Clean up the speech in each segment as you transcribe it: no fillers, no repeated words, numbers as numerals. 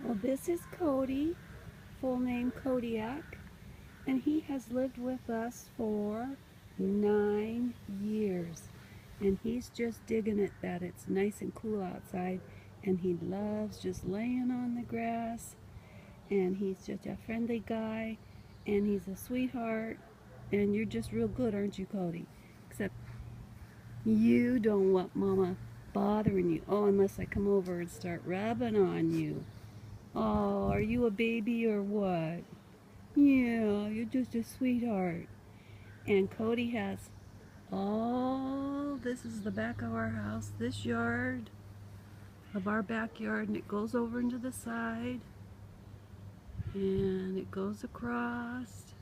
Well, this is Kodi, full name Kodiak, and he has lived with us for 9 years. And he's just digging it that it's nice and cool outside, and he loves just laying on the grass, and he's just a friendly guy, and he's a sweetheart, and you're just real good, aren't you, Kodi? Except you don't want Mama bothering you. Oh, unless I come over and start rubbing on you. Oh, are you a baby or what? Yeah, you're just a sweetheart. And Kodi has all, this is the back of our house, this yard of our backyard, and it goes over into the side, and it goes across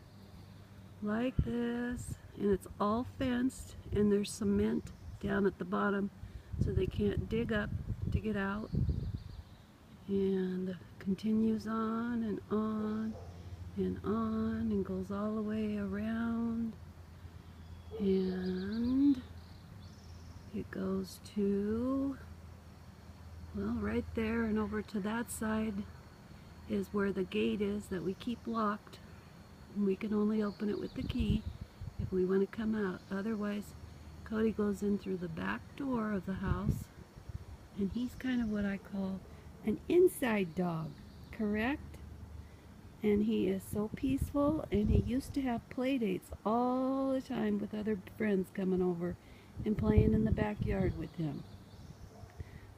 like this, and it's all fenced, and there's cement down at the bottom so they can't dig up to get out, and continues on and on and on and goes all the way around, and it goes to, well, right there, and over to that side is where the gate is that we keep locked, and we can only open it with the key if we want to come out. Otherwise, Kodi goes in through the back door of the house, and he's kind of what I call an inside dog, correct? And he is so peaceful, and he used to have play dates all the time with other friends coming over and playing in the backyard with him.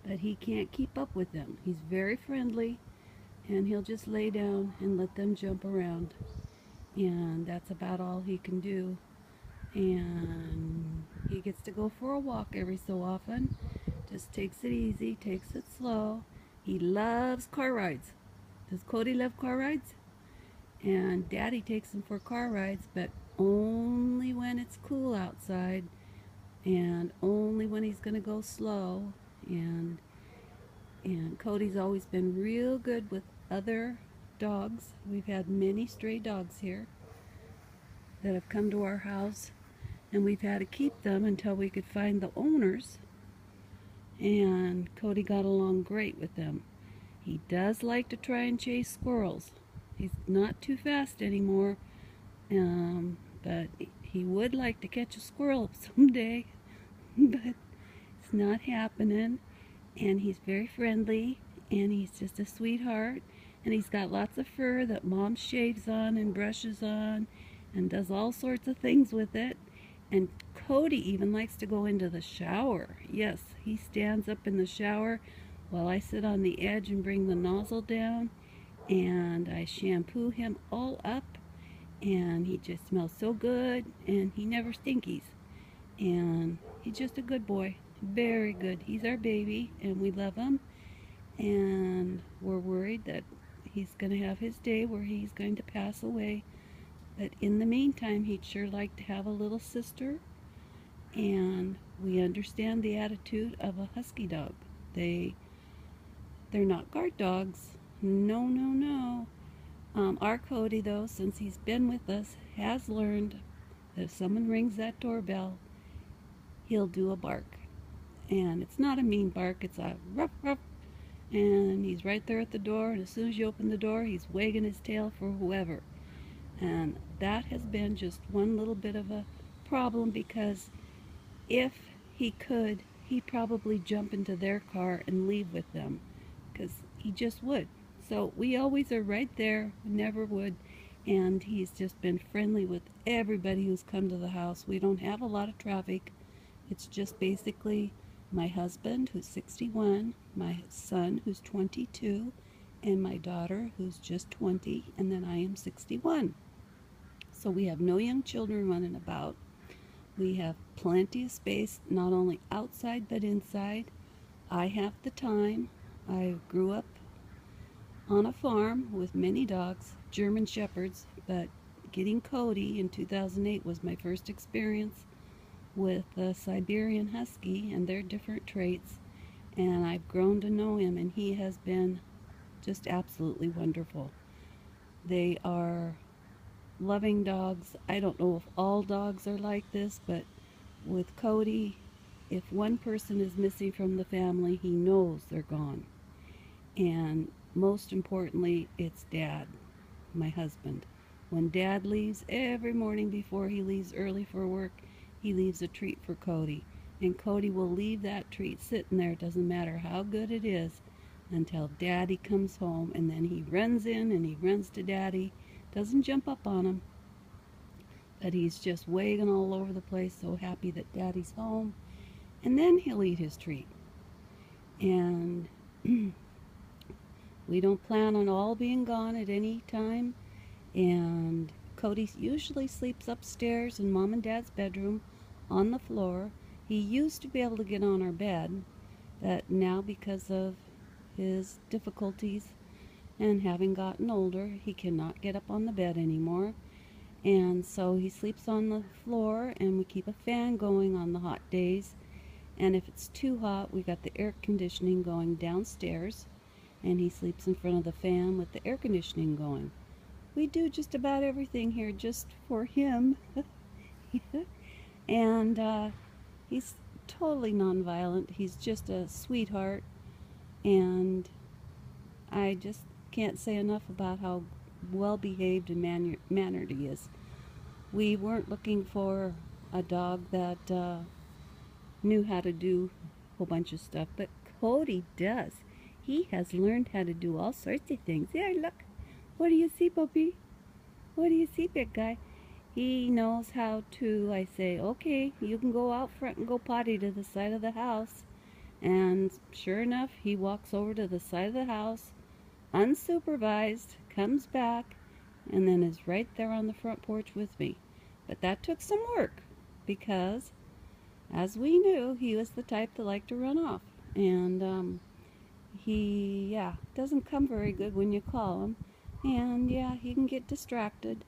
But he can't keep up with them. He's very friendly, and he'll just lay down and let them jump around. And that's about all he can do. And he gets to go for a walk every so often. Just takes it easy, takes it slow. He loves car rides. Does Kodi love car rides? And Daddy takes him for car rides, but only when it's cool outside, and only when he's going to go slow. And Kodi's always been real good with other dogs. We've had many stray dogs here that have come to our house, and we've had to keep them until we could find the owners. And Kodi got along great with them. He does like to try and chase squirrels. He's not too fast anymore, but he would like to catch a squirrel someday, but it's not happening. And he's very friendly, and he's just a sweetheart, and he's got lots of fur that Mom shaves on and brushes on and does all sorts of things with it. And Kodi even likes to go into the shower. Yes, he stands up in the shower while I sit on the edge and bring the nozzle down, and I shampoo him all up, and he just smells so good, and he never stinkies. And he's just a good boy, very good. He's our baby, and we love him, and we're worried that he's going to have his day where he's going to pass away. But in the meantime, he'd sure like to have a little sister, and we understand the attitude of a husky dog. They're not guard dogs. No, no, no. Our Kodi, though, since he's been with us, has learned that if someone rings that doorbell, he'll do a bark. And it's not a mean bark, it's a ruff, ruff. And he's right there at the door, and as soon as you open the door, he's wagging his tail for whoever. And that has been just one little bit of a problem, because if he could, he'd probably jump into their car and leave with them, because he just would. So we always are right there, never would, and he's just been friendly with everybody who's come to the house. We don't have a lot of traffic. It's just basically my husband, who's 61, my son, who's 22, and my daughter, who's just 20, and then I am 61. So we have no young children running about. We have plenty of space, not only outside but inside. I have the time. I grew up on a farm with many dogs, German Shepherds, but getting Kodi in 2008 was my first experience with the Siberian Husky and their different traits, and I've grown to know him, and he has been just absolutely wonderful. They are loving dogs. I don't know if all dogs are like this, but with Kodi, if one person is missing from the family, he knows they're gone. And most importantly, it's Dad, my husband. When Dad leaves every morning before he leaves early for work, he leaves a treat for Kodi. And Kodi will leave that treat sitting there, doesn't matter how good it is, until Daddy comes home. And then he runs in and he runs to Daddy. Doesn't jump up on him, but he's just wagging all over the place, so happy that Daddy's home. And then he'll eat his treat. And we don't plan on all being gone at any time. And Kodi usually sleeps upstairs in Mom and Dad's bedroom on the floor. He used to be able to get on our bed, but now because of his difficulties and having gotten older, he cannot get up on the bed anymore. And so he sleeps on the floor, and we keep a fan going on the hot days. And if it's too hot, we got the air conditioning going downstairs, and he sleeps in front of the fan with the air conditioning going. We do just about everything here just for him. And he's totally nonviolent. He's just a sweetheart, and I just can't say enough about how well behaved and mannered he is. We weren't looking for a dog that knew how to do a whole bunch of stuff, but Kodi does. He has learned how to do all sorts of things. There, look. What do you see, puppy? What do you see, big guy? He knows how to, I say, okay, you can go out front and go potty to the side of the house. And sure enough, he walks over to the side of the house, unsupervised, comes back, and then is right there on the front porch with me. But that took some work, because as we knew, he was the type that liked to run off. And he doesn't come very good when you call him. And he can get distracted.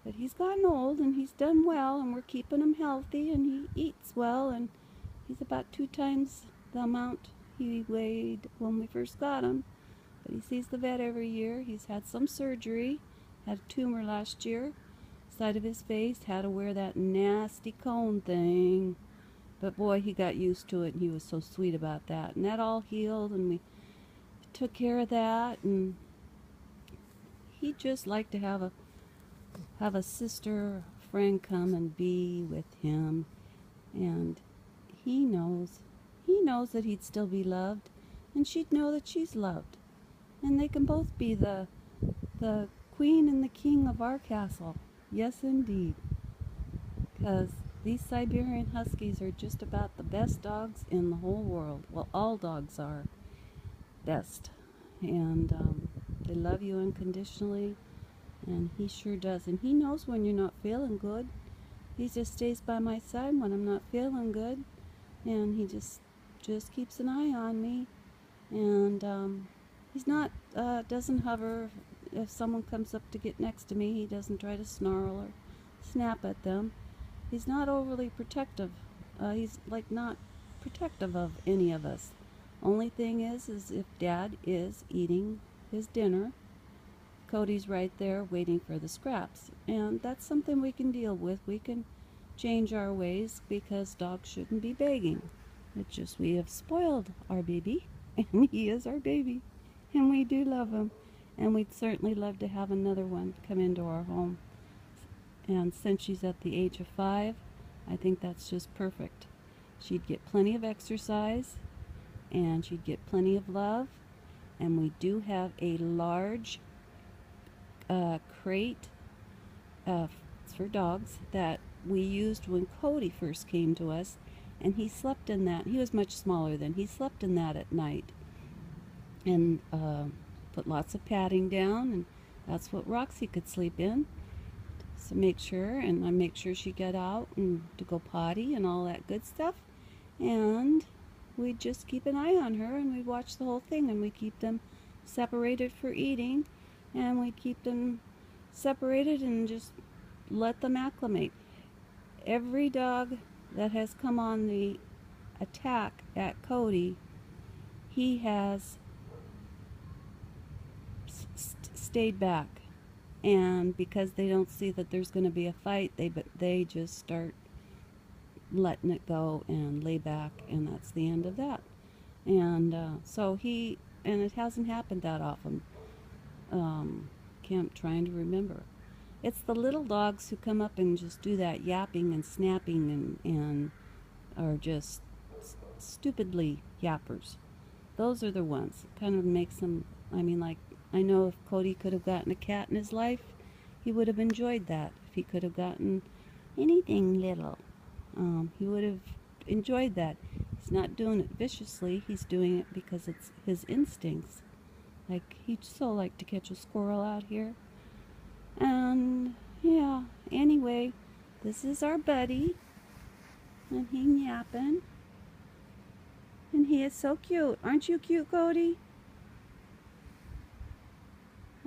But he's gotten old, and he's done well, and we're keeping him healthy, and he eats well, and he's about 2 times the amount he weighed when we first got him. But he sees the vet every year. He's had some surgery, had a tumor last year, side of his face, had to wear that nasty cone thing. But boy, he got used to it, and he was so sweet about that. And that all healed, and we took care of that, and he'd just like to have a sister, friend come and be with him. And he knows that he'd still be loved, and she'd know that she's loved. And they can both be the queen and the king of our castle. Yes, indeed. Because these Siberian Huskies are just about the best dogs in the whole world. Well, all dogs are best. And they love you unconditionally. And he sure does. And he knows when you're not feeling good. He just stays by my side when I'm not feeling good. And he just keeps an eye on me. And he's not, doesn't hover. If someone comes up to get next to me, he doesn't try to snarl or snap at them. He's not overly protective. He's like not protective of any of us. Only thing is if Dad is eating his dinner, Kodi's right there waiting for the scraps. And that's something we can deal with. We can change our ways, because dogs shouldn't be begging. It's just we have spoiled our baby, and he is our baby. And we do love him. And we'd certainly love to have another one come into our home. And since she's at the age of 5, I think that's just perfect. She'd get plenty of exercise, and she'd get plenty of love. And we do have a large crate for dogs that we used when Kodi first came to us, and he slept in that. He was much smaller then. He slept in that at night, and put lots of padding down, and that's what Roxy could sleep in. So make sure, and I make sure she get out and to go potty and all that good stuff. And we just keep an eye on her, and we watch the whole thing, and we keep them separated for eating, and we keep them separated and just let them acclimate. Every dog that has come on the attack at Kodi, he has stayed back. And because they don't see that there's going to be a fight, they just start letting it go and lay back, and that's the end of that. And so he and it hasn't happened that often. Trying to remember. It's the little dogs who come up and just do that yapping and snapping and are just stupidly yappers. Those are the ones. Kind of makes them, I mean, like, I know if Kodi could have gotten a cat in his life, he would have enjoyed that. If he could have gotten anything little, he would have enjoyed that. He's not doing it viciously. He's doing it because it's his instincts. Like, he'd so like to catch a squirrel out here. And, yeah, anyway, this is our buddy. And he yapping. And he is so cute. Aren't you cute, Kodi?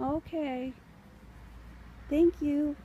Okay. Thank you.